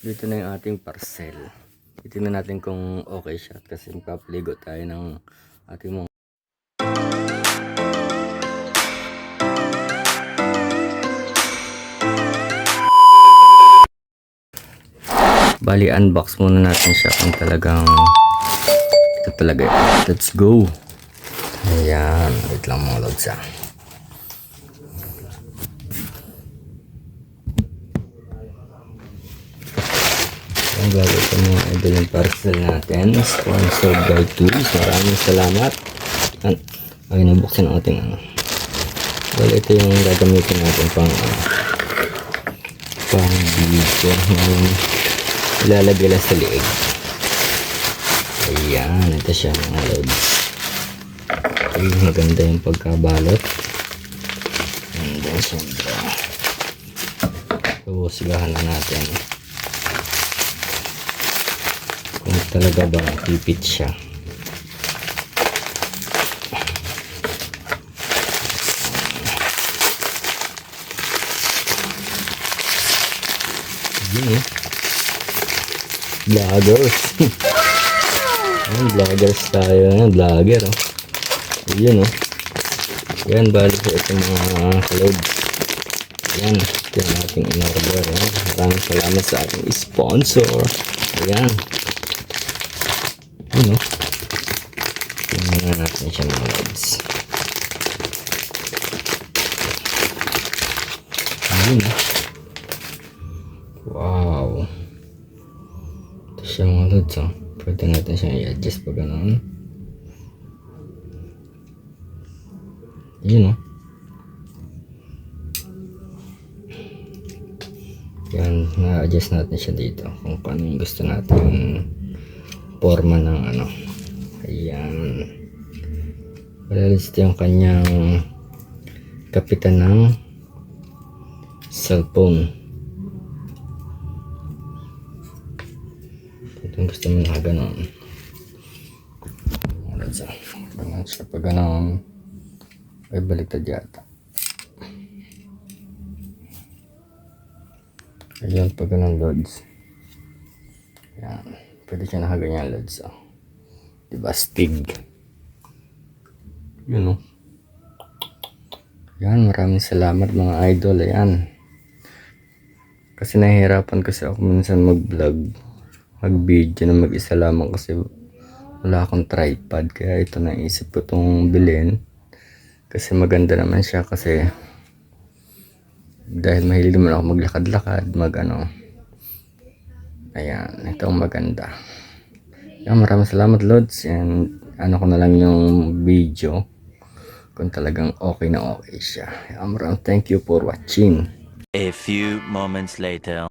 Dito na yung ating parcel. Titingnan natin kung okay siya kasi magpapaligo tayo ng ating mga bali unbox muna natin siya kung talagang ito talaga yun. Let's go. Ayan, wait lang mga lods ah. Ang gagawin ko mga idol yung parcel natin, sponsored by Tools. Maraming salamat. Ay, nabuksan ang ating ano. Well, ito yung gagamitin natin pang video ng ilalagay lang sa liig. Ayan, ito siya mga lods. Ay, maganda yung pagkabalot. And then syempre husgahan na natin kung talaga ba pipit siya. Yun eh, vloggers. Vloggers tayo, vlogger oh. Yun oh. Yan, bali sa itong mga loads. Yan, ito yung ating in-order eh. Maraming salamat sa ating sponsor. Ayan. Yun oh. Tingnan natin siya mga loads. Ayun oh. Wow. Ito siya mga loads oh. Pwede natin siya i-adjust pa ganoon. Yun o. Yan, na-adjust natin siya dito kung paano yung gusto natin forma ng ano. Ayan. Ito yung kanyang kapitan ng cellphone. Ito yung gusto mo na ganoon. Ganun siya pa ganoon. Ay, baliktad yata. Ayan, pag ganun loads. Ayan. Pwede siya nakaganyan loads. Oh. Diba, stig. Yun o. Ayan, maraming salamat mga idol. Ayan. Kasi nahihirapan kasi ako minsan mag-vlog. Mag-video na mag-isa lamang kasi wala akong tripod. Kaya ito naisip ko itong bilhin. Kasi maganda naman siya kasi dahil mahilig naman ako maglakad-lakad, mag-ano. Ayan, ito ang maganda. Ayan, maraming salamat loads. And ano ko na lang yung video kung talagang okay na okay siya. Ayan, maraming thank you for watching. A few moments later.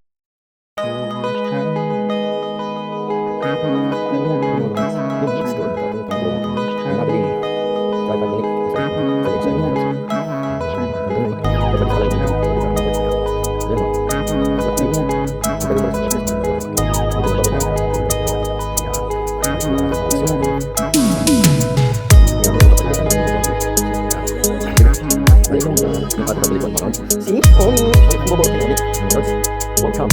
See? Oh, welcome.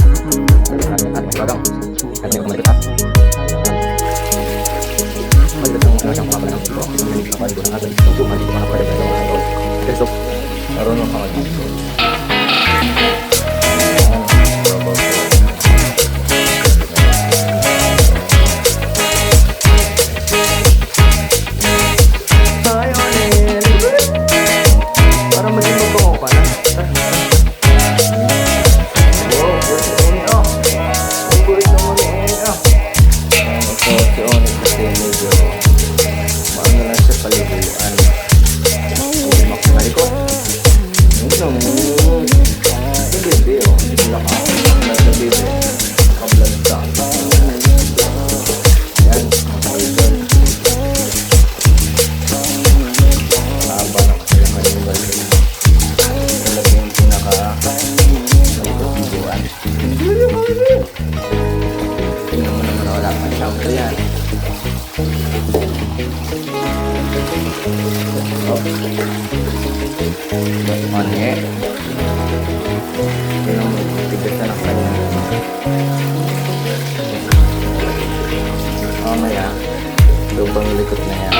Mani. Ito yung tigas na ng kanya. ikot na yan.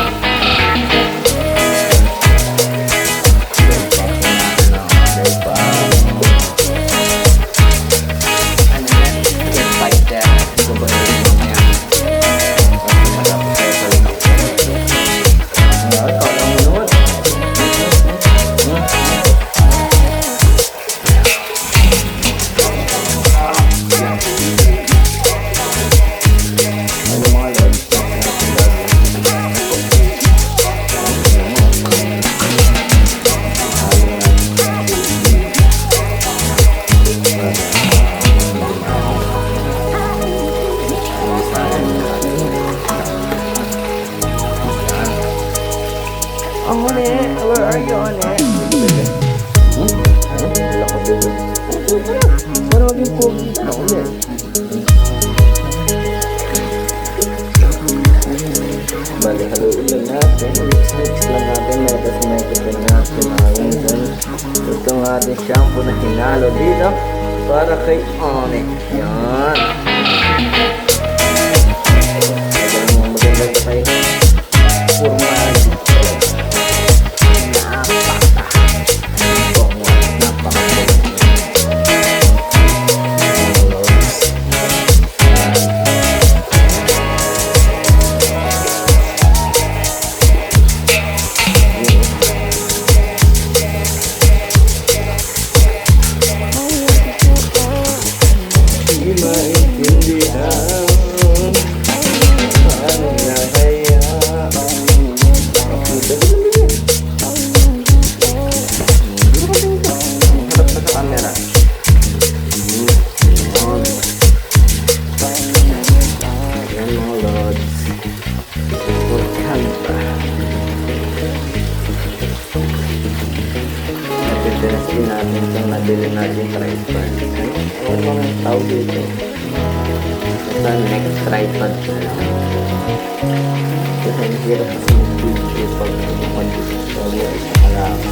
Ano yan? Get fight there. Ito ba yung mamaya? Malapit tayo sa likod. Kala mo naman. Ano mga lods? Oh, One, where are you, One? Wala ko dito. Para maging pogi na ulit. Bali, haluin lang natin. Mix lang natin. Mix lang natin. Ito ang ating shampoo na hinalo dito para kay One. Yan. Maganda ba tayo? Formal. Testing natin itong nabili natin tripod. Ano ang tawag dito? Sa next tripod na lang. Kasi ang hirap kasi mag-video pag mag-video ay sa kalama.